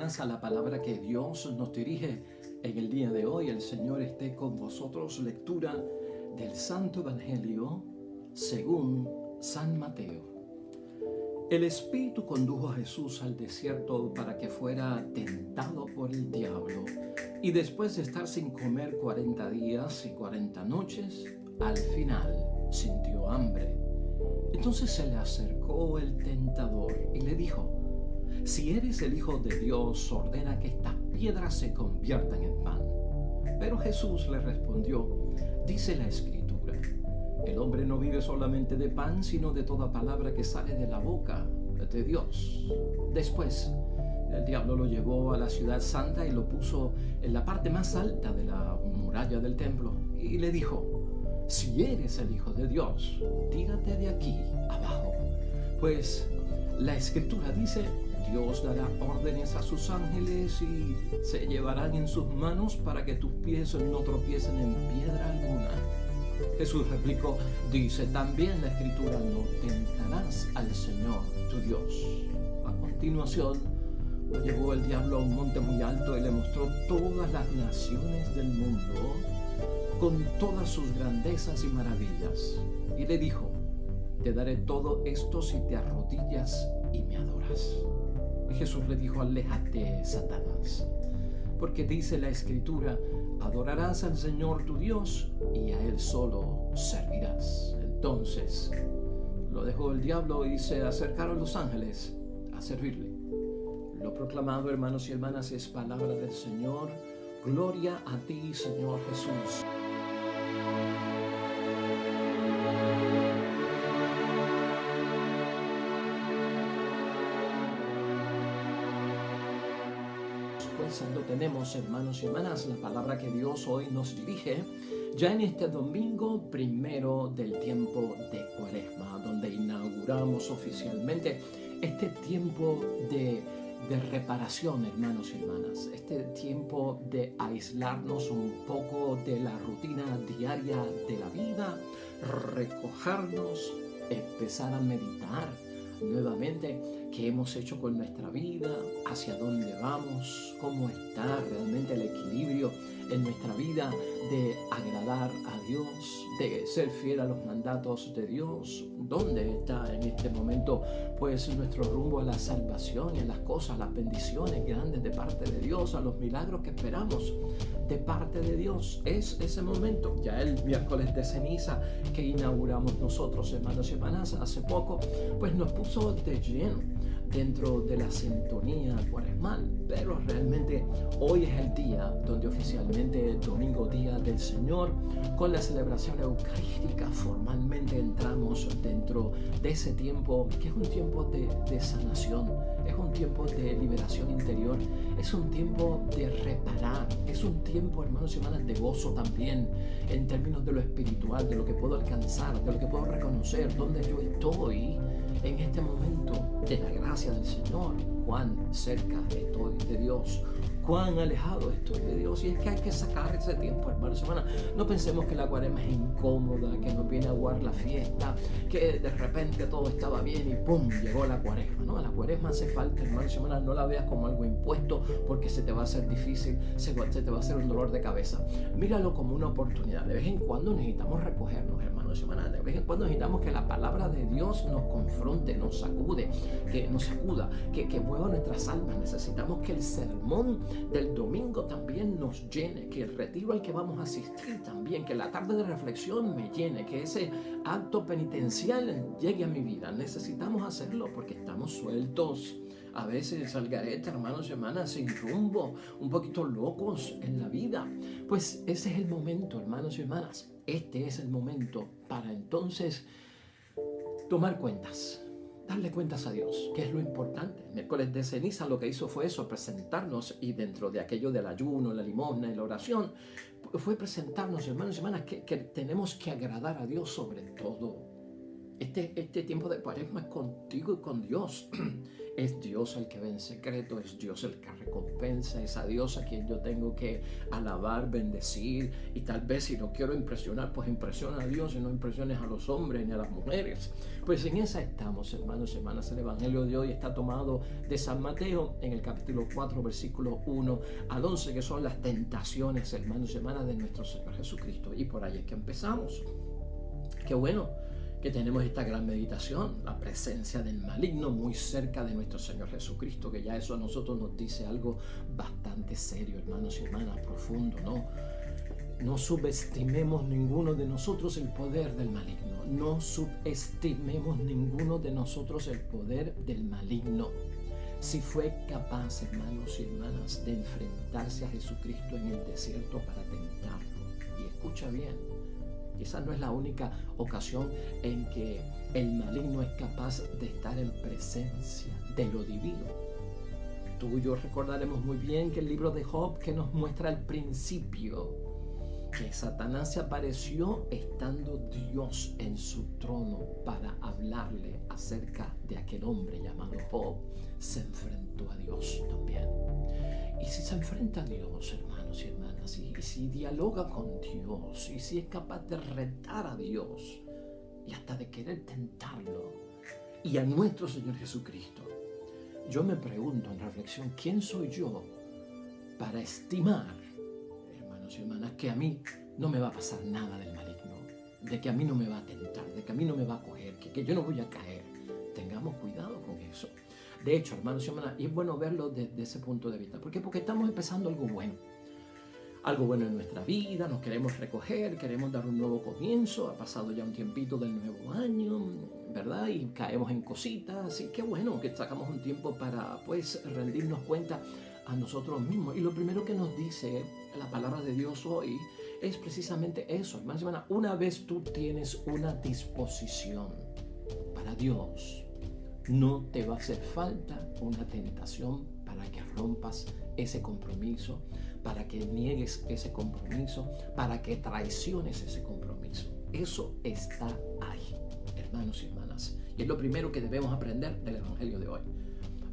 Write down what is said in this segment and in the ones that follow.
hermanas, a la palabra que Dios nos dirige en el día de hoy. El Señor esté con vosotros. Lectura del Santo Evangelio según San Mateo. El Espíritu condujo a Jesús al desierto para que fuera tentado por el diablo, y después de estar sin comer 40 días y 40 noches, al final sintió hambre. Entonces se le acercó el tentador y le dijo: si eres el Hijo de Dios, ordena que estas piedras se conviertan en pan. Pero Jesús le respondió: dice la Escritura, el hombre no vive solamente de pan, sino de toda palabra que sale de la boca de Dios. Después, el diablo lo llevó a la ciudad santa y lo puso en la parte más alta de la muralla del templo y le dijo: si eres el Hijo de Dios, tírate de aquí abajo. Pues la Escritura dice: Dios dará órdenes a sus ángeles y se llevarán en sus manos para que tus pies no tropiecen en piedra alguna. Jesús replicó: dice también la Escritura, no tentarás al Señor tu Dios. A continuación, lo llevó el diablo a un monte muy alto y le mostró todas las naciones del mundo con todas sus grandezas y maravillas. Y le dijo: te daré todo esto si te arrodillas y me adoras. Y Jesús le dijo: aléjate, Satanás, porque dice la Escritura, adorarás al Señor tu Dios y a Él solo servirás. Entonces lo dejó el diablo y se acercaron los ángeles a servirle. Lo proclamado, hermanos y hermanas, es palabra del Señor. Gloria a ti, Señor Jesús. Lo tenemos, hermanos y hermanas, la palabra que Dios hoy nos dirige ya en este domingo primero del tiempo de Cuaresma, donde inauguramos oficialmente este tiempo de reparación, hermanos y hermanas, este tiempo de aislarnos un poco de la rutina diaria de la vida, recogernos, empezar a meditar nuevamente qué hemos hecho con nuestra vida, hacia dónde vamos, cómo está realmente el equilibrio en nuestra vida de agradar a Dios, de ser fiel a los mandatos de Dios, dónde está en este momento pues nuestro rumbo a la salvación y a las cosas, las bendiciones grandes de parte de Dios, a los milagros que esperamos de parte de Dios. Es ese momento, ya el miércoles de ceniza que inauguramos nosotros, hermanos y hermanas, hace poco, pues nos puso de lleno dentro de la sintonía cuaresmal, pero realmente hoy es el día donde oficialmente, domingo, día del Señor, con la celebración eucarística formalmente entramos dentro de ese tiempo que es un tiempo de sanación, es un tiempo de liberación interior, es un tiempo de reparar, es un tiempo, hermanos y hermanas, de gozo también en términos de lo espiritual, de lo que puedo alcanzar, de lo que puedo reconocer, dónde yo estoy en este momento de la gracia del Señor, cuán cerca estoy de Dios, cuán alejado estoy de Dios. Y es que hay que sacar ese tiempo, hermanos y hermanas. No pensemos que la cuaresma es incómoda, que nos viene a aguar la fiesta, que de repente todo estaba bien y ¡pum!, llegó la cuaresma. No, la cuaresma hace falta, hermanos y hermanas. No la veas como algo impuesto porque se te va a hacer difícil, se te va a hacer un dolor de cabeza. Míralo como una oportunidad. De vez en cuando necesitamos recogernos, hermanos y hermanas. De vez en cuando necesitamos que la palabra de Dios nos confronte, nos sacude, que nos sacuda, que mueva nuestras almas. Necesitamos que el sermón del domingo también nos llene, que el retiro al que vamos a asistir también, que la tarde de reflexión me llene, que ese acto penitencial llegue a mi vida. Necesitamos hacerlo porque estamos sueltos, a veces al garete, hermanos y hermanas, sin rumbo, un poquito locos en la vida. Pues ese es el momento, hermanos y hermanas. Este es el momento para entonces tomar cuentas, darle cuentas a Dios, que es lo importante. El miércoles de ceniza lo que hizo fue eso, presentarnos, y dentro de aquello del ayuno, la limosna y la oración, fue presentarnos, hermanos y hermanas, que tenemos que agradar a Dios sobre todo. Este tiempo de cuaresma es contigo y con Dios. Es Dios el que ve en secreto, es Dios el que recompensa, es a Dios a quien yo tengo que alabar, bendecir, y tal vez si no quiero impresionar, pues impresiona a Dios y no impresiones a los hombres ni a las mujeres. Pues en esa estamos, hermanos y hermanas. El Evangelio de hoy está tomado de San Mateo en el capítulo 4, versículo 1 al 11, que son las tentaciones, hermanos y hermanas, de nuestro Señor Jesucristo. Y por ahí es que empezamos. Qué bueno que tenemos esta gran meditación, la presencia del maligno muy cerca de nuestro Señor Jesucristo, que ya eso a nosotros nos dice algo bastante serio, hermanos y hermanas, profundo, ¿no? No subestimemos ninguno de nosotros el poder del maligno, no subestimemos ninguno de nosotros el poder del maligno. Si fue capaz, hermanos y hermanas, de enfrentarse a Jesucristo en el desierto para tentarlo, y escucha bien, esa no es la única ocasión en que el maligno es capaz de estar en presencia de lo divino. Tú y yo recordaremos muy bien que el libro de Job, que nos muestra al principio que Satanás se apareció estando Dios en su trono para hablarle acerca de aquel hombre llamado Job, se enfrentó a Dios también. Y si se enfrenta a Dios, hermanos y hermanas, y si dialoga con Dios, y si es capaz de retar a Dios, y hasta de querer tentarlo, y a nuestro Señor Jesucristo, yo me pregunto en reflexión, ¿quién soy yo para estimar, hermanos y hermanas, que a mí no me va a pasar nada del maligno, de que a mí no me va a tentar, de que a mí no me va a coger, que yo no voy a caer? Tengamos cuidado con eso. De hecho, hermanos y hermanas, y es bueno verlo desde ese punto de vista. ¿Por qué? Porque estamos empezando algo bueno en nuestra vida, nos queremos recoger, queremos dar un nuevo comienzo, ha pasado ya un tiempito del nuevo año, ¿verdad? Y caemos en cositas, y qué bueno que sacamos un tiempo para, pues, rendirnos cuenta a nosotros mismos. Y lo primero que nos dice la palabra de Dios hoy es precisamente eso, hermanos y hermanas. Una vez tú tienes una disposición para Dios, no te va a hacer falta una tentación para que rompas ese compromiso, para que niegues ese compromiso, para que traiciones ese compromiso. Eso está ahí, hermanos y hermanas. Y es lo primero que debemos aprender del Evangelio de hoy.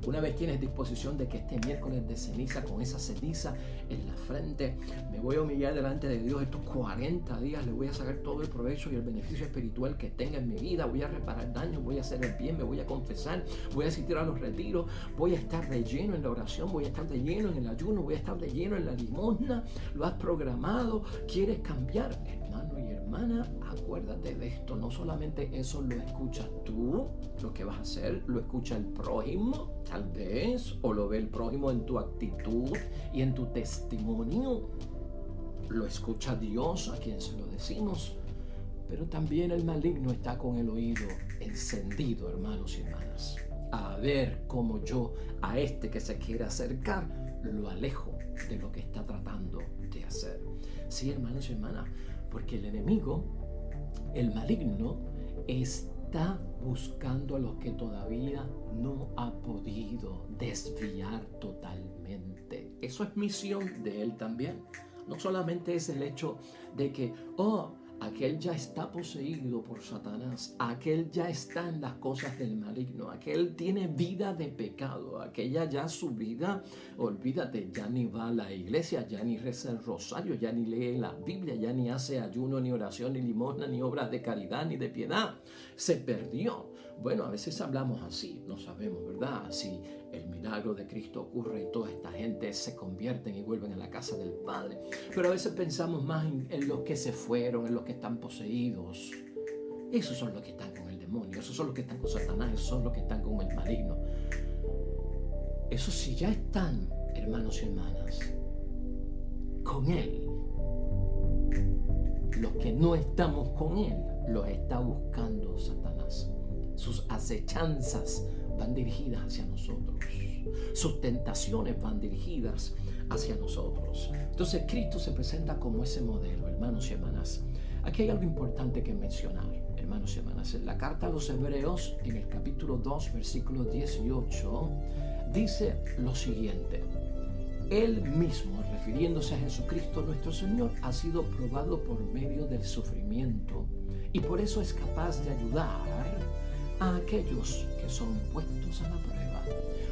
Una vez tienes disposición de que este miércoles de ceniza, con esa ceniza en la frente, me voy a humillar delante de Dios estos 40 días, le voy a sacar todo el provecho y el beneficio espiritual que tenga en mi vida, voy a reparar daños, voy a hacer el bien, me voy a confesar, voy a asistir a los retiros, voy a estar de lleno en la oración, voy a estar de lleno en el ayuno, voy a estar de lleno en la limosna. Lo has programado, quieres cambiar, hermano y hermana, acuérdate de esto. No solamente eso lo escuchas tú, lo que vas a hacer, lo escucha el prójimo, tal vez, o lo ve el prójimo en tu actitud y en tu testimonio. Lo escucha Dios, a quien se lo decimos, pero también el maligno está con el oído encendido, hermanos y hermanas, a ver cómo yo a este que se quiere acercar lo alejo de lo que está tratando de hacer. Sí, hermanos y hermanas, porque el enemigo, el maligno, está buscando a los que todavía no ha podido desviar totalmente. Eso es misión de él también. No solamente es el hecho de que, aquel ya está poseído por Satanás, aquel ya está en las cosas del maligno, aquel tiene vida de pecado, aquella ya su vida, olvídate, ya ni va a la iglesia, ya ni reza el rosario, ya ni lee la Biblia, ya ni hace ayuno, ni oración, ni limosna, ni obras de caridad, ni de piedad. Se perdió. Bueno, a veces hablamos así, no sabemos, ¿verdad? Si el milagro de Cristo ocurre y toda esta gente se convierten y vuelven a la casa del Padre. Pero a veces pensamos más en los que se fueron, en los que están poseídos. Esos son los que están con el demonio, esos son los que están con Satanás, esos son los que están con el maligno. Esos sí ya están, hermanos y hermanas, con él. Los que no estamos con él, los está buscando Satanás. Sus acechanzas van dirigidas hacia nosotros. Sus tentaciones van dirigidas hacia nosotros. Entonces Cristo se presenta como ese modelo, hermanos y hermanas. Aquí hay algo importante que mencionar, hermanos y hermanas. En la carta a los Hebreos, en el capítulo 2, versículo 18, dice lo siguiente: Él mismo, refiriéndose a Jesucristo nuestro Señor, ha sido probado por medio del sufrimiento y por eso es capaz de ayudar a aquellos que son puestos a la prueba.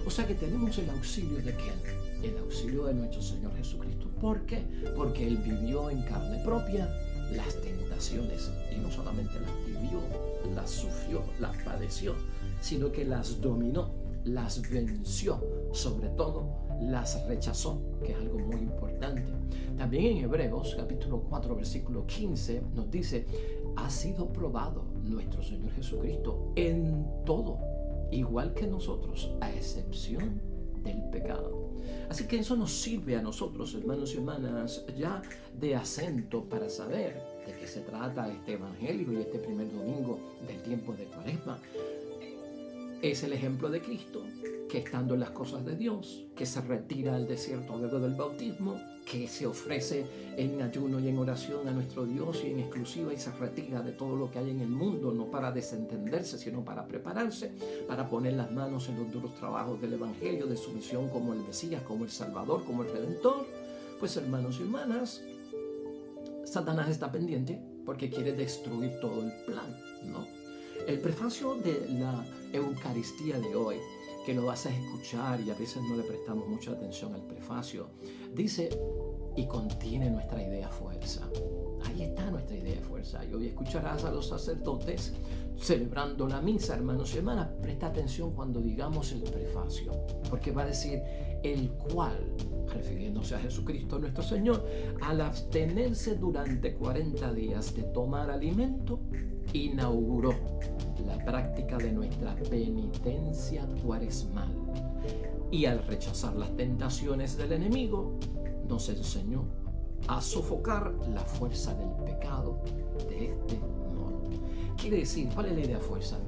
O sea que tenemos el auxilio de ¿quién? El auxilio de nuestro Señor Jesucristo. ¿Por qué? Porque Él vivió en carne propia las tentaciones y no solamente las vivió, las sufrió, las padeció, sino que las dominó, las venció, sobre todo las rechazó, que es algo muy importante. También en Hebreos capítulo 4 versículo 15 nos dice: ha sido probado nuestro Señor Jesucristo en todo, igual que nosotros, a excepción del pecado. Así que eso nos sirve a nosotros, hermanos y hermanas, ya de acento para saber de qué se trata este evangelio y este primer domingo del tiempo de Cuaresma. Es el ejemplo de Cristo, que estando en las cosas de Dios, que se retira al desierto luego del bautismo, que se ofrece en ayuno y en oración a nuestro Dios y en exclusiva, y se retira de todo lo que hay en el mundo, no para desentenderse, sino para prepararse, para poner las manos en los duros trabajos del Evangelio, de su misión como el Mesías, como el Salvador, como el Redentor. Pues hermanos y hermanas, Satanás está pendiente porque quiere destruir todo el plan, ¿no? El prefacio de la Eucaristía de hoy, que lo vas a escuchar y a veces no le prestamos mucha atención al prefacio, dice: y contiene nuestra idea fuerza. Ahí está nuestra idea de fuerza. Y hoy escucharás a los sacerdotes celebrando la misa, hermanos y hermanas. Presta atención cuando digamos el prefacio, porque va a decir: el cual, refiriéndose a Jesucristo nuestro Señor, al abstenerse durante 40 días de tomar alimento, inauguró la práctica de nuestra penitencia cuaresmal, y al rechazar las tentaciones del enemigo, nos enseñó a sofocar la fuerza del pecado de este modo. Quiere decir, ¿cuál es la idea de fuerza?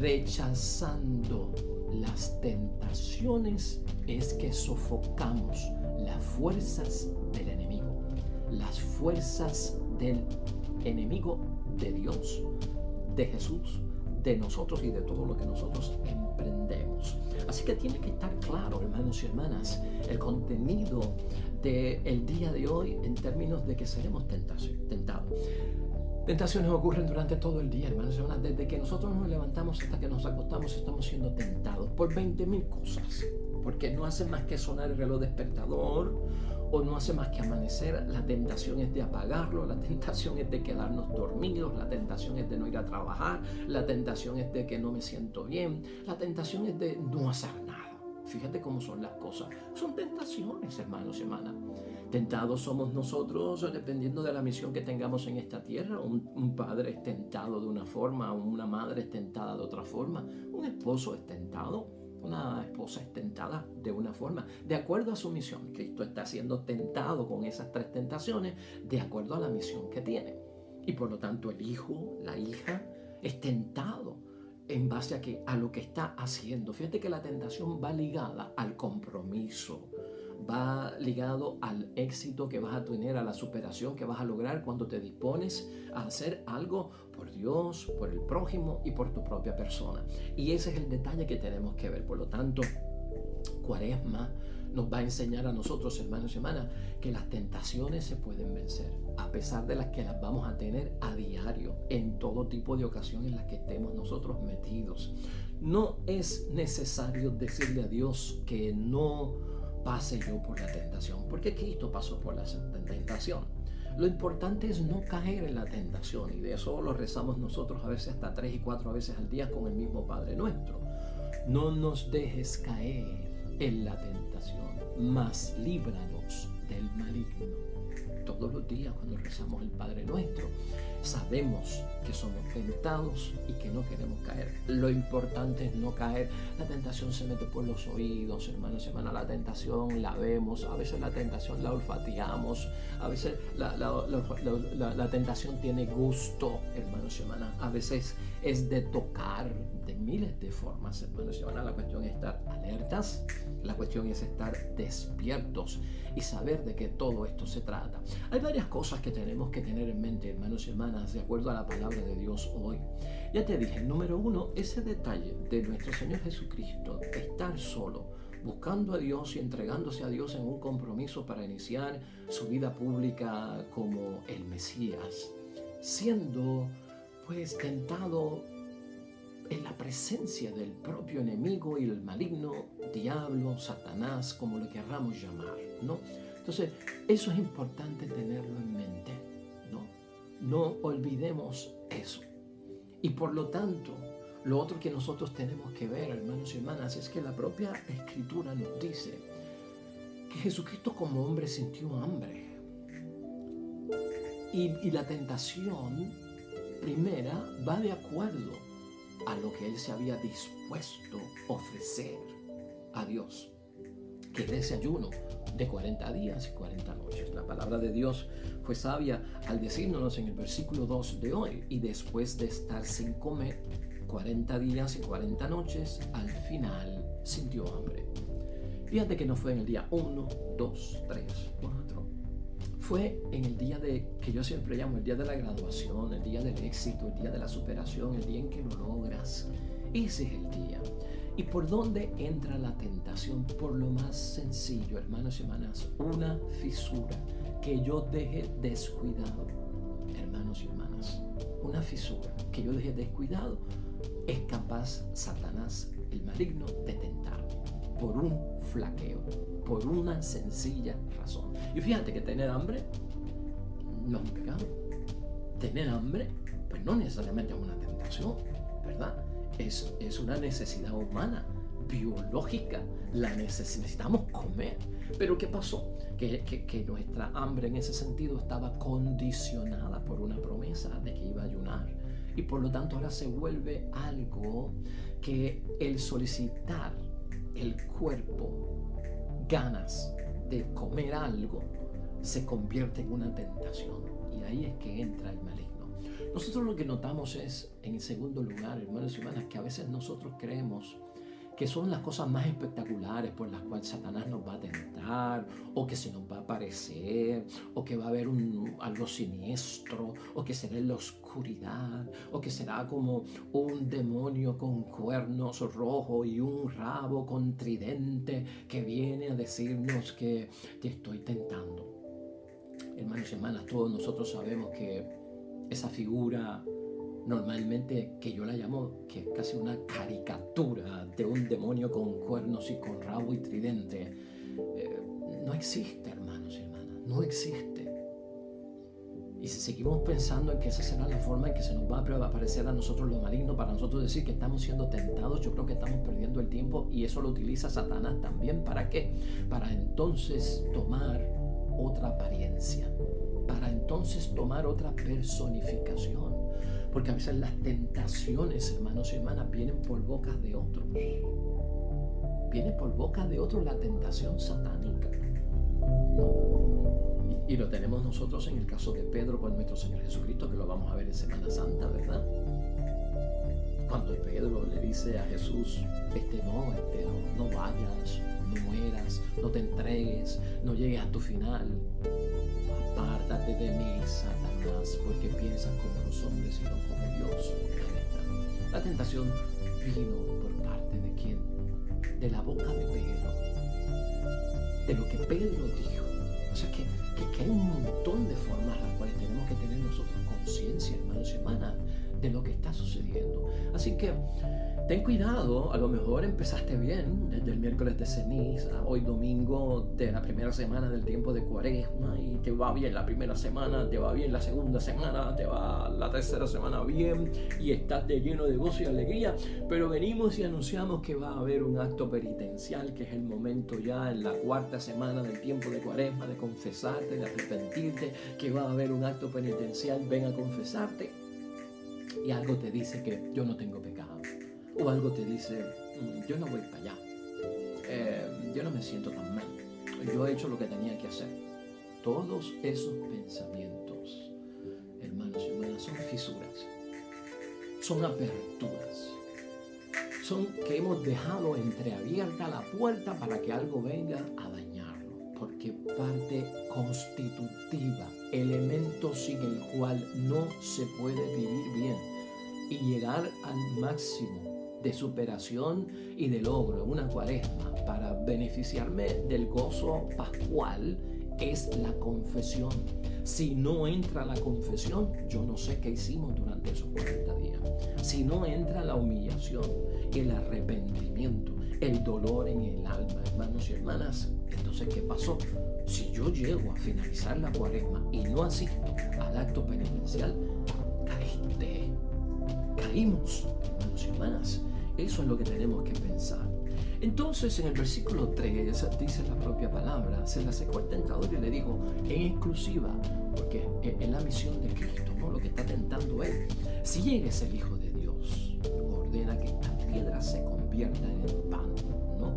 Rechazando las tentaciones es que sofocamos las fuerzas del enemigo, las fuerzas del enemigo de Dios, de Jesús, de nosotros y de todo lo que nosotros emprendemos. Así que tiene que estar claro, hermanos y hermanas, el contenido del día de hoy en términos de que seremos tentados. Tentaciones ocurren durante todo el día, hermanos y hermanas. Desde que nosotros nos levantamos hasta que nos acostamos estamos siendo tentados por 20.000 cosas, porque no hace más que sonar el reloj despertador o no hace más que amanecer. La tentación es de apagarlo, la tentación es de quedarnos dormidos, la tentación es de no ir a trabajar, la tentación es de que no me siento bien, la tentación es de no hacer nada. Fíjate cómo son las cosas. Son tentaciones, hermanos y hermanas. Tentados somos nosotros dependiendo de la misión que tengamos en esta tierra. Un padre es tentado de una forma, una madre es tentada de otra forma, un esposo es tentado, una esposa es tentada de una forma, de acuerdo a su misión. Cristo está siendo tentado con esas 3 tentaciones de acuerdo a la misión que tiene. Y por lo tanto el hijo, la hija, es tentado en base a lo que está haciendo. Fíjate que la tentación va ligada al compromiso, va ligado al éxito que vas a tener, a la superación que vas a lograr cuando te dispones a hacer algo por Dios, por el prójimo y por tu propia persona. Y ese es el detalle que tenemos que ver. Por lo tanto, Cuaresma nos va a enseñar a nosotros, hermanos y hermanas, que las tentaciones se pueden vencer, a pesar de las que las vamos a tener a diario, en todo tipo de ocasiones en las que estemos nosotros metidos. No es necesario decirle a Dios que no pase yo por la tentación, porque Cristo pasó por la tentación. Lo importante es no caer en la tentación, y de eso lo rezamos nosotros a veces hasta 3 y 4 veces al día con el mismo Padre Nuestro. No nos dejes caer en la tentación, mas líbranos del maligno. Todos los días cuando rezamos el Padre Nuestro, sabemos que somos tentados y que no queremos caer. Lo importante es no caer. La tentación se mete por los oídos, hermanos y hermanas. La tentación la vemos, a veces la tentación la olfateamos, a veces la tentación tiene gusto, hermanos y hermanas. A veces es de tocar de miles de formas, hermanos y hermanas. La cuestión es estar alertas, la cuestión es estar despiertos y saber de qué todo esto se trata. Hay varias cosas que tenemos que tener en mente, hermanos y hermanas, de acuerdo a la palabra de Dios hoy. Ya te dije, número 1, ese detalle de nuestro Señor Jesucristo, estar solo, buscando a Dios y entregándose a Dios en un compromiso para iniciar su vida pública como el Mesías, siendo pues tentado en la presencia del propio enemigo y el maligno, diablo, Satanás, como lo querramos llamar, ¿no? Entonces, eso es importante tenerlo en mente, ¿no? No olvidemos eso. Y por lo tanto, lo otro que nosotros tenemos que ver, hermanos y hermanas, es que la propia Escritura nos dice que Jesucristo como hombre sintió hambre. Y la tentación primera va de acuerdo a lo que él se había dispuesto a ofrecer a Dios, que es ese ayuno de 40 días y 40 noches. La palabra de Dios fue sabia al decirnos en el versículo 2 de hoy: y después de estar sin comer 40 días y 40 noches, al final sintió hambre. Fíjate que no fue en el día 1, 2, 3, 4. Fue en el día que yo siempre llamo el día de la graduación, el día del éxito, el día de la superación, el día en que lo logras. Ese es el día. ¿Y por dónde entra la tentación? Por lo más sencillo, hermanos y hermanas, una fisura que yo deje descuidado. Hermanos y hermanas, una fisura que yo deje descuidado, es capaz Satanás, el maligno, de tentarme por un flaqueo, por una sencilla razón. Y fíjate que tener hambre no es un pecado. Tener hambre, pues no necesariamente es una tentación, ¿verdad? Es una necesidad humana, biológica. Necesitamos comer. Pero ¿qué pasó? Que nuestra hambre en ese sentido estaba condicionada por una promesa de que iba a ayunar. Y por lo tanto ahora se vuelve algo que el solicitar el cuerpo ganas de comer algo se convierte en una tentación. Y ahí es que entra el maligno. Nosotros lo que notamos es, en segundo lugar, hermanos y hermanas, que a veces nosotros creemos que son las cosas más espectaculares por las cuales Satanás nos va a tentar, o que se nos va a aparecer, o que va a haber algo siniestro, o que será en la oscuridad, o que será como un demonio con cuernos rojos y un rabo con tridente que viene a decirnos que te estoy tentando. Hermanos y hermanas, todos nosotros sabemos que esa figura, normalmente, que yo la llamo que es casi una caricatura de un demonio con cuernos y con rabo y tridente, no existe, hermanos y hermanas, no existe. Y si seguimos pensando en que esa será la forma en que se nos va a aparecer a nosotros lo maligno, para nosotros decir que estamos siendo tentados, yo creo que estamos perdiendo el tiempo, y eso lo utiliza Satanás también. ¿Para qué? Para entonces tomar otra apariencia, para entonces tomar otra personificación. Porque a veces las tentaciones, hermanos y hermanas, vienen por bocas de otros. Viene por boca de otros la tentación satánica. Y lo tenemos nosotros en el caso de Pedro con nuestro Señor Jesucristo, que lo vamos a ver en Semana Santa, ¿verdad? Cuando Pedro le dice a Jesús, no vayas, no mueras, no te entregues, no llegues a tu final. Apártate de mí, Satanás, porque piensas como los hombres y no como Dios. La tentación vino por parte de ¿quién? De la boca de Pedro, de lo que Pedro dijo. O sea que hay un montón de formas a las cuales tenemos que tener nosotros conciencia, hermanos y hermanas, de lo que está sucediendo. Así que ten cuidado. A lo mejor empezaste bien desde el miércoles de ceniza, hoy domingo de la primera semana del tiempo de Cuaresma, y te va bien la primera semana, te va bien la segunda semana, te va la tercera semana bien, y estás lleno de gozo y alegría. Pero venimos y anunciamos que va a haber un acto penitencial, que es el momento ya en la cuarta semana del tiempo de Cuaresma de confesarte, de arrepentirte, que va a haber un acto penitencial, ven a confesarte. Y algo te dice que yo no tengo pecado, o algo te dice yo no voy para allá, yo no me siento tan mal, yo he hecho lo que tenía que hacer. Todos esos pensamientos, hermanos y hermanas, son fisuras, son aperturas, son que hemos dejado entreabierta la puerta para que algo venga a dañarlo, porque parte constitutiva, elemento sin el cual no se puede vivir bien y llegar al máximo de superación y de logro en una Cuaresma para beneficiarme del gozo pascual, es la confesión. Si no entra la confesión, yo no sé qué hicimos durante esos 40 días. si no entra la humillación, el arrepentimiento, el dolor en el alma, hermanos y hermanas, entonces ¿qué pasó? Si yo llego a finalizar la cuaresma y no asisto al acto penitencial, caímos, hermanos y hermanas. Eso es lo que tenemos que pensar. Entonces en el versículo 3 dice la propia palabra, se le acercó al tentador y le dijo en exclusiva, porque es la misión de Cristo, ¿no? Lo que está tentando él: si eres el Hijo de Dios, ordena que esta piedra se convierta en pan, ¿no?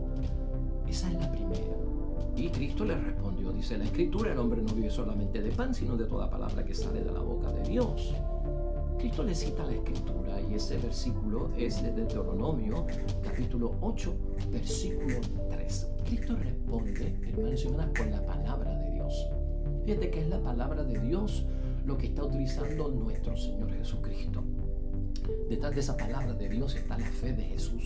Esa es la primera. Y Cristo le respondió, dice la Escritura, el hombre no vive solamente de pan, sino de toda palabra que sale de la boca de Dios. Cristo le cita la Escritura y ese versículo es de Deuteronomio, capítulo 8, versículo 3. Cristo responde, hermanos y hermanas, con la palabra de Dios. Fíjate que es la palabra de Dios lo que está utilizando nuestro Señor Jesucristo. Detrás de esa palabra de Dios está la fe de Jesús.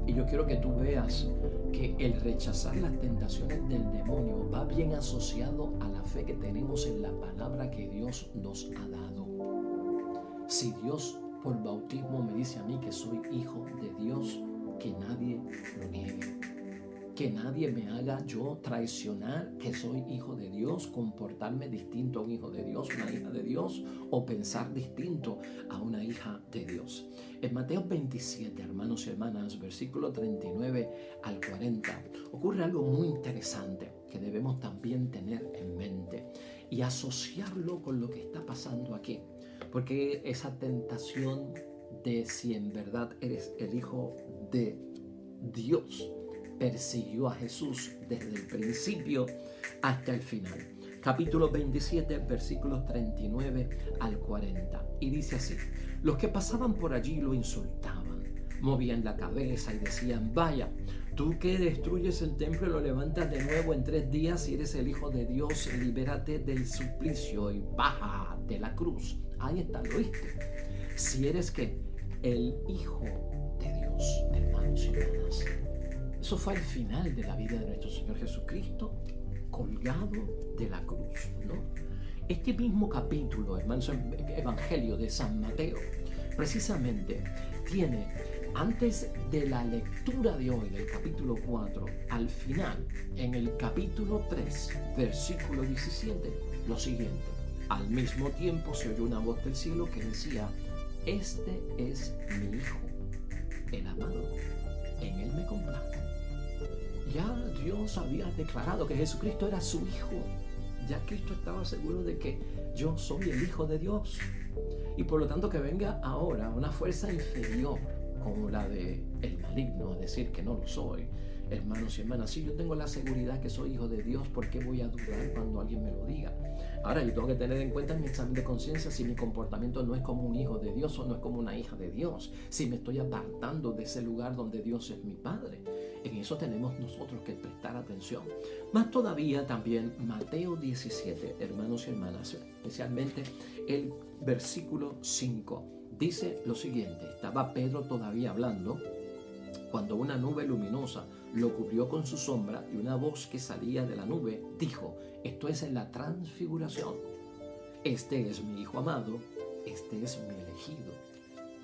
Y yo quiero que tú veas que el rechazar las tentaciones del demonio va bien asociado a la fe que tenemos en la palabra que Dios nos ha dado. Si Dios por bautismo me dice a mí que soy hijo de Dios, que nadie lo niegue. Que nadie me haga yo traicionar que soy hijo de Dios, comportarme distinto a un hijo de Dios, una hija de Dios, o pensar distinto a una hija de Dios. En Mateo 27, hermanos y hermanas, versículo 39 al 40, ocurre algo muy interesante que debemos también tener en mente y asociarlo con lo que está pasando aquí. Porque esa tentación de si en verdad eres el Hijo de Dios persiguió a Jesús desde el principio hasta el final. Capítulo 27, versículos 39 al 40. Y dice así: los que pasaban por allí lo insultaban, movían la cabeza y decían: vaya, tú que destruyes el templo y lo levantas de nuevo en 3 días, si eres el Hijo de Dios, libérate del suplicio y baja de la cruz. Ahí está, ¿lo oíste? Si eres que el Hijo de Dios, hermanos y hermanas. Eso fue al final de la vida de nuestro Señor Jesucristo, colgado de la cruz, ¿no? Este mismo capítulo, hermanos, Evangelio de San Mateo, precisamente tiene, antes de la lectura de hoy, del capítulo 4, al final, en el capítulo 3, versículo 17, lo siguiente: al mismo tiempo se oyó una voz del cielo que decía: este es mi Hijo, el amado, en él me complazco. Ya Dios había declarado que Jesucristo era su Hijo. Ya Cristo estaba seguro de que yo soy el Hijo de Dios. Y por lo tanto que venga ahora una fuerza inferior como la de el maligno a decir que no lo soy. Hermanos y hermanas, si yo tengo la seguridad que soy hijo de Dios, ¿por qué voy a dudar cuando alguien me lo diga? Ahora yo tengo que tener en cuenta en mi examen de conciencia si mi comportamiento no es como un hijo de Dios o no es como una hija de Dios, si me estoy apartando de ese lugar donde Dios es mi Padre. En eso tenemos nosotros que prestar atención. Más todavía también Mateo 17, hermanos y hermanas, especialmente el versículo 5, dice lo siguiente: estaba Pedro todavía hablando cuando una nube luminosa lo cubrió con su sombra y una voz que salía de la nube dijo: esto es en la transfiguración, este es mi Hijo amado, este es mi elegido.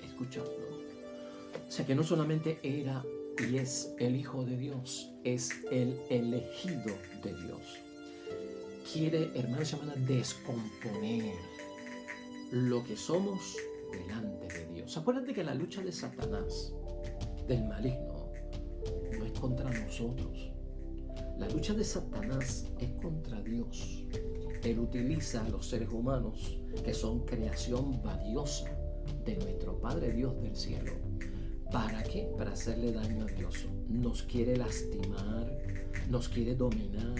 Escuchadlo. O sea que no solamente era y es el Hijo de Dios, es el elegido de Dios. Quiere, hermanos y hermanas, descomponer lo que somos delante de Dios. Acuérdate que la lucha de Satanás, del maligno, no es contra nosotros. La lucha de Satanás es contra Dios. Él utiliza a los seres humanos, que son creación valiosa de nuestro Padre Dios del cielo. ¿Para qué? Para hacerle daño a Dios. Nos quiere lastimar, nos quiere dominar,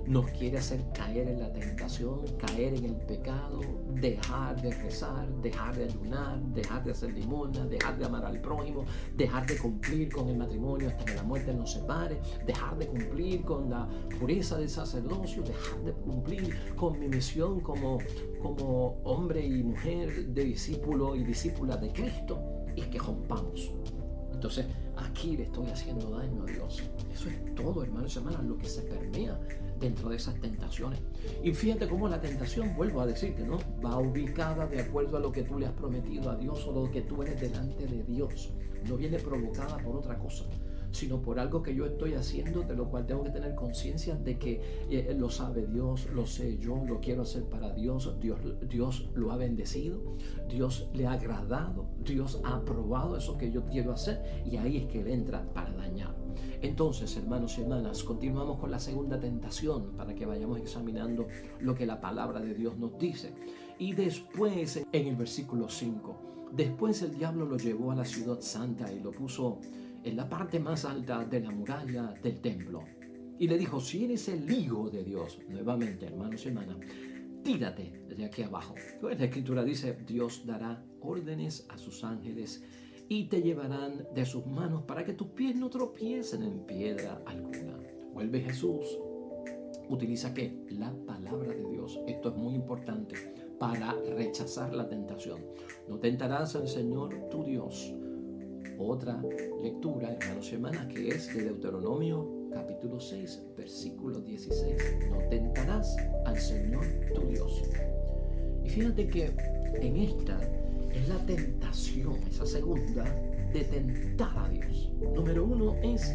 nos quiere hacer caer en la tentación, caer en el pecado, dejar de rezar, dejar de ayunar, dejar de hacer limosna, dejar de amar al prójimo, dejar de cumplir con el matrimonio hasta que la muerte nos separe, dejar de cumplir con la pureza del sacerdocio, dejar de cumplir con mi misión como hombre y mujer de discípulo y discípula de Cristo, y que rompamos Entonces, aquí le estoy haciendo daño a Dios. Eso es todo, hermanos y hermanas, lo que se permea dentro de esas tentaciones. Y fíjate cómo la tentación, vuelvo a decirte, ¿no?, va ubicada de acuerdo a lo que tú le has prometido a Dios o lo que tú eres delante de Dios. No viene provocada por otra cosa, sino por algo que yo estoy haciendo, de lo cual tengo que tener conciencia de que lo sabe Dios, lo sé yo, lo quiero hacer para Dios, Dios lo ha bendecido, Dios le ha agradado, Dios ha aprobado eso que yo quiero hacer, y ahí es que Él entra para dañar. Entonces, hermanos y hermanas, continuamos con la segunda tentación para que vayamos examinando lo que la palabra de Dios nos dice. Y después, en el versículo 5, después el diablo lo llevó a la ciudad santa y lo puso en la parte más alta de la muralla del templo. Y le dijo: si eres el Hijo de Dios, nuevamente, hermanos y hermanas, tírate de aquí abajo. Pues la Escritura dice: Dios dará órdenes a sus ángeles y te llevarán de sus manos para que tus pies no tropiecen en piedra alguna. Vuelve Jesús. Utiliza ¿qué? La palabra de Dios. Esto es muy importante para rechazar la tentación. No tentarás al Señor tu Dios. Otra lectura, hermanos y hermanas, que es de Deuteronomio capítulo 6, versículo 16. No tentarás al Señor tu Dios. Y fíjate que en esta es la tentación, esa segunda, de tentar a Dios. Número uno es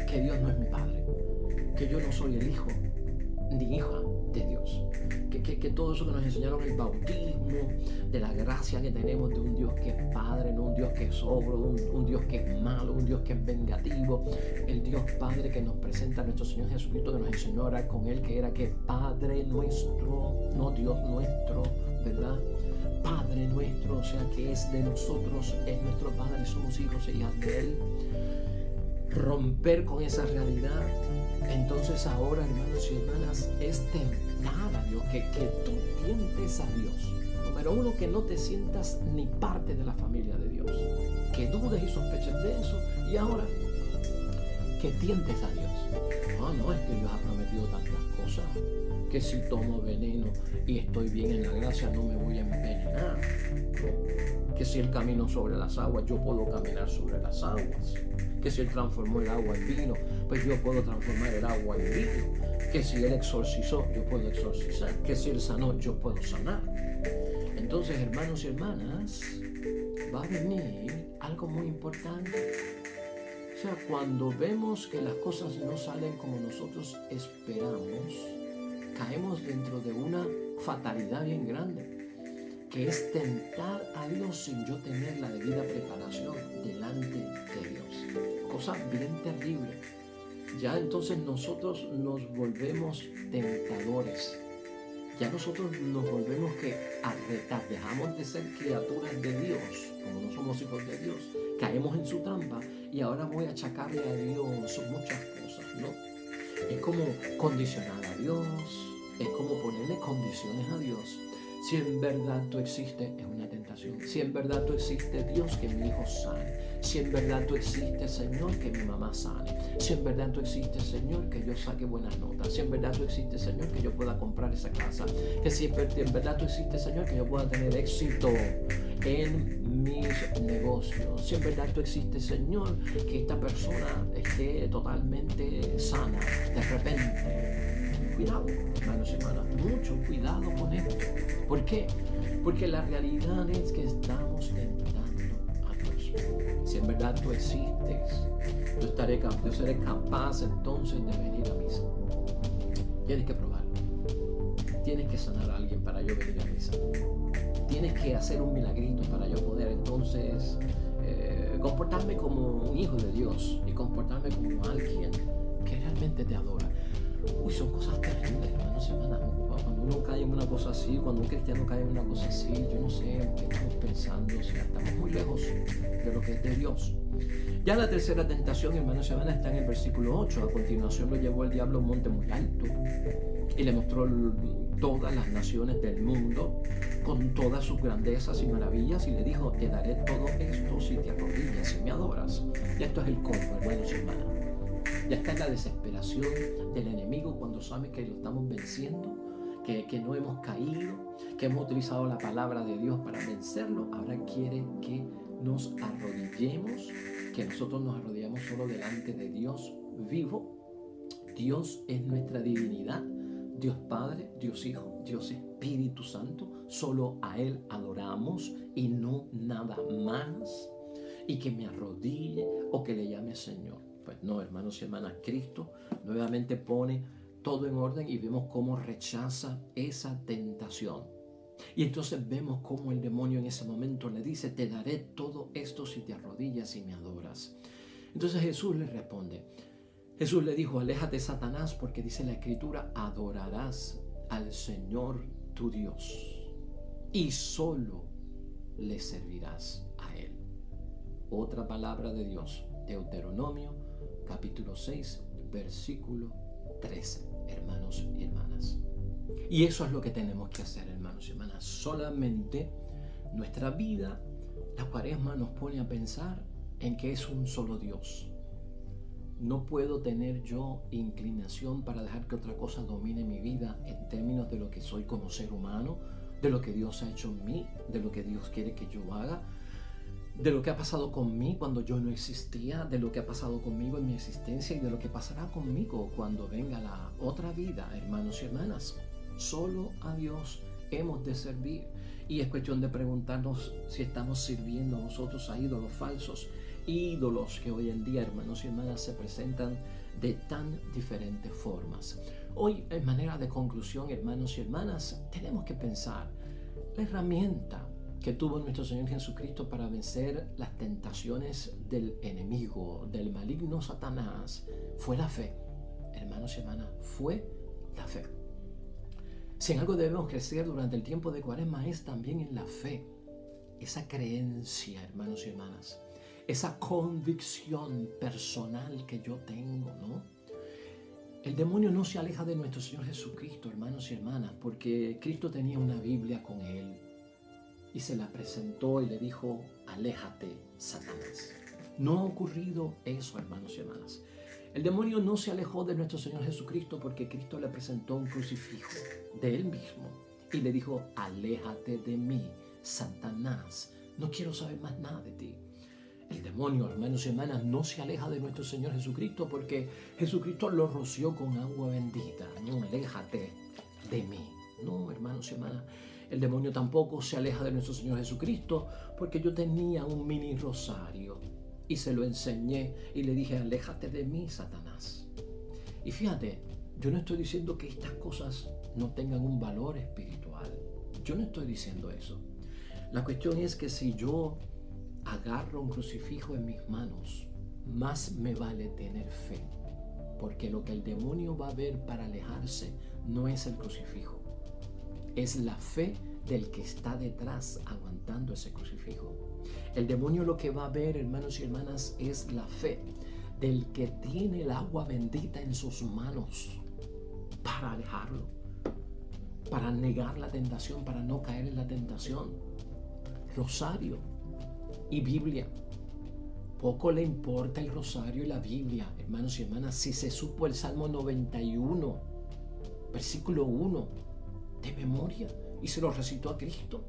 que Dios no es mi padre, que yo no soy el hijo ni hija de Dios, que todo eso que nos enseñaron el bautismo, de la gracia que tenemos de un Dios que es Padre, no un Dios que es ogro, un Dios que es malo, un Dios que es vengativo, el Dios Padre que nos presenta a nuestro Señor Jesucristo, que nos enseñó a orar con Él, que era que Padre nuestro, no Dios nuestro, ¿verdad? Padre nuestro, o sea que es de nosotros, es nuestro Padre, somos hijos e hijas de Él. Romper con esa realidad. Entonces ahora, hermanos y hermanas, es tentar a Dios, que tú tientes a Dios. Número uno, que no te sientas ni parte de la familia de Dios, que dudes y sospeches de eso. Y ahora, que tientes a Dios. No, es que Dios ha prometido tantas cosas, que si tomo veneno y estoy bien en la gracia no me voy a envenenar, que si Él camino sobre las aguas yo puedo caminar sobre las aguas, que si Él transformó el agua en vino pues yo puedo transformar el agua en vino, que si Él exorcizó yo puedo exorcizar, que si Él sanó yo puedo sanar. Entonces, hermanos y hermanas, va a venir algo muy importante. O sea, cuando vemos que las cosas no salen como nosotros esperamos, caemos dentro de una fatalidad bien grande, que es tentar a Dios sin yo tener la debida preparación delante de Dios. Cosa bien terrible. Ya entonces nosotros nos volvemos tentadores. Ya nosotros nos volvemos a retar, dejamos de ser criaturas de Dios, como no somos hijos de Dios, caemos en su trampa y ahora voy a achacarle a Dios muchas cosas, ¿no? Es como condicionar a Dios, es como ponerle condiciones a Dios. Si en verdad tú existes, es una tentación. Si en verdad tú existes, Dios, que mi hijo sane. Si en verdad tú existes, Señor, que mi mamá sane. Si en verdad tú existes, Señor, que yo saque buenas notas. Si en verdad tú existes, Señor, que yo pueda comprar esa casa. Que si en verdad tú existes, Señor, que yo pueda tener éxito en mis negocios. Si en verdad tú existes, Señor, que esta persona esté totalmente sana de repente. Cuidado, hermanos y hermanas, mucho cuidado con esto. ¿Por qué? Porque la realidad es que estamos tentando a Dios. Si en verdad tú existes, yo seré capaz entonces de venir a misa. Tienes que probarlo. Tienes que sanar a alguien para yo venir a misa. Tienes que hacer un milagrito para yo poder entonces comportarme como un hijo de Dios y comportarme como alguien que realmente te adora. Son cosas terribles, hermanos y hermanas. Cuando uno cae en una cosa así, cuando un cristiano cae en una cosa así, yo no sé en qué estamos pensando, o sea, estamos muy lejos de lo que es de Dios. Ya la tercera tentación, hermanos y hermanas, está en el versículo 8. A continuación lo llevó el diablo a un monte muy alto y le mostró todas las naciones del mundo con todas sus grandezas y maravillas y le dijo: te daré todo esto si te arrodillas y me adoras. Y esto es el colmo, hermanos y hermanas. Ya está en la desesperación del enemigo cuando sabe que lo estamos venciendo, que no hemos caído, que hemos utilizado la palabra de Dios para vencerlo. Ahora quiere que nos arrodillemos, que nosotros nos arrodillamos solo delante de Dios vivo. Dios es nuestra divinidad, Dios Padre, Dios Hijo, Dios Espíritu Santo. Solo a Él adoramos y no nada más. Y que me arrodille o que le llame Señor. Pues no, hermanos y hermanas, Cristo nuevamente pone todo en orden y vemos cómo rechaza esa tentación. Y entonces vemos cómo el demonio en ese momento le dice: te daré todo esto si te arrodillas y me adoras. Entonces Jesús le responde. Jesús le dijo: aléjate, Satanás, porque dice la Escritura: adorarás al Señor tu Dios y solo le servirás a Él. Otra palabra de Dios, Deuteronomio capítulo 6, versículo 13, hermanos y hermanas. Y eso es lo que tenemos que hacer, hermanos y hermanas. Solamente nuestra vida, la Cuaresma, nos pone a pensar en que es un solo Dios. No puedo tener yo inclinación para dejar que otra cosa domine mi vida en términos de lo que soy como ser humano, de lo que Dios ha hecho en mí, de lo que Dios quiere que yo haga, de lo que ha pasado conmigo cuando yo no existía, de lo que ha pasado conmigo en mi existencia y de lo que pasará conmigo cuando venga la otra vida, hermanos y hermanas. Solo a Dios hemos de servir, y es cuestión de preguntarnos si estamos sirviendo nosotros a ídolos falsos, ídolos que hoy en día, hermanos y hermanas, se presentan de tan diferentes formas. Hoy, en manera de conclusión, hermanos y hermanas, tenemos que pensar la herramienta que tuvo nuestro Señor Jesucristo para vencer las tentaciones del enemigo, del maligno Satanás, fue la fe. Hermanos y hermanas, fue la fe. Si en algo debemos crecer durante el tiempo de Cuaresma es también en la fe. Esa creencia, hermanos y hermanas, esa convicción personal que yo tengo, ¿no? El demonio no se aleja de nuestro Señor Jesucristo, hermanos y hermanas, porque Cristo tenía una Biblia con Él y se la presentó y le dijo: aléjate, Satanás. No ha ocurrido eso, hermanos y hermanas. El demonio no se alejó de nuestro Señor Jesucristo porque Cristo le presentó un crucifijo de Él mismo y le dijo: aléjate de mí, Satanás, no quiero saber más nada de ti. El demonio, hermanos y hermanas, no se aleja de nuestro Señor Jesucristo porque Jesucristo lo roció con agua bendita. No, aléjate de mí. No, hermanos y hermanas, el demonio tampoco se aleja de nuestro Señor Jesucristo porque yo tenía un mini rosario y se lo enseñé y le dije: aléjate de mí, Satanás. Y fíjate, yo no estoy diciendo que estas cosas no tengan un valor espiritual. Yo no estoy diciendo eso. La cuestión es que si yo agarro un crucifijo en mis manos, más me vale tener fe, porque lo que el demonio va a ver para alejarse no es el crucifijo, es la fe del que está detrás aguantando ese crucifijo. El demonio lo que va a ver, hermanos y hermanas, es la fe del que tiene el agua bendita en sus manos para alejarlo, para negar la tentación, para no caer en la tentación. Rosario y Biblia. Poco le importa el rosario y la Biblia, hermanos y hermanas, si se supo el Salmo 91, versículo 1, de memoria, y se lo recitó a Cristo,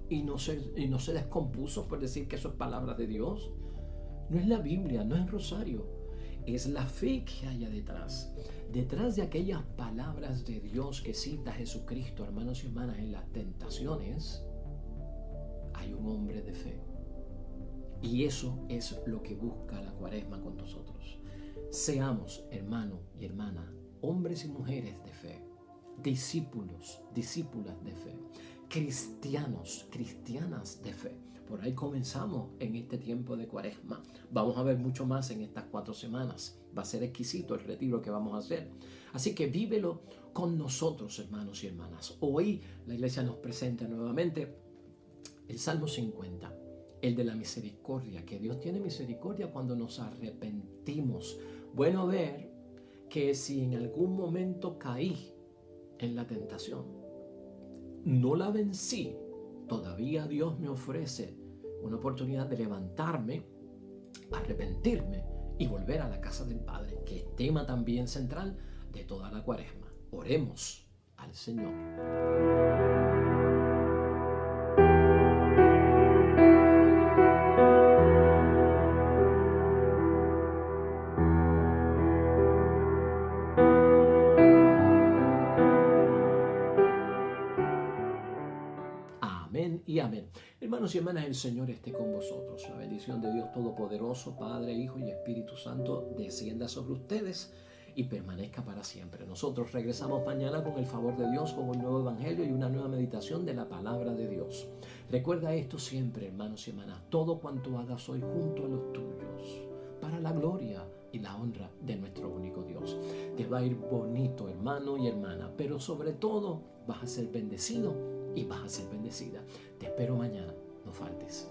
y no se descompuso por decir que eso es palabra de Dios. No es la Biblia, no es el rosario, es la fe que haya detrás. Detrás de aquellas palabras de Dios que cita Jesucristo, hermanos y hermanas, en las tentaciones, hay un hombre de fe. Y eso es lo que busca la Cuaresma con nosotros. Seamos, hermano y hermana, hombres y mujeres de fe, discípulos, discípulas de fe, cristianos, cristianas de fe. Por ahí comenzamos en este tiempo de Cuaresma. Vamos a ver mucho más en estas 4 semanas. Va a ser exquisito el retiro que vamos a hacer. Así que vívelo con nosotros, hermanos y hermanas. Hoy la iglesia nos presenta nuevamente el Salmo 50. El de la misericordia, que Dios tiene misericordia cuando nos arrepentimos. Bueno ver que si en algún momento caí en la tentación, no la vencí, todavía Dios me ofrece una oportunidad de levantarme, arrepentirme y volver a la casa del Padre, que es tema también central de toda la Cuaresma. Oremos al Señor. y amén. Hermanos y hermanas, el Señor esté con vosotros. La bendición de Dios Todopoderoso, Padre, Hijo y Espíritu Santo, descienda sobre ustedes y permanezca para siempre. Nosotros regresamos mañana con el favor de Dios, con un nuevo evangelio y una nueva meditación de la palabra de Dios. Recuerda esto siempre, hermanos y hermanas, todo cuanto hagas hoy junto a los tuyos, para la gloria y la honra de nuestro único Dios. Te va a ir bonito, hermano y hermana, pero sobre todo vas a ser bendecido y vas a ser bendecida. Te espero mañana, no faltes.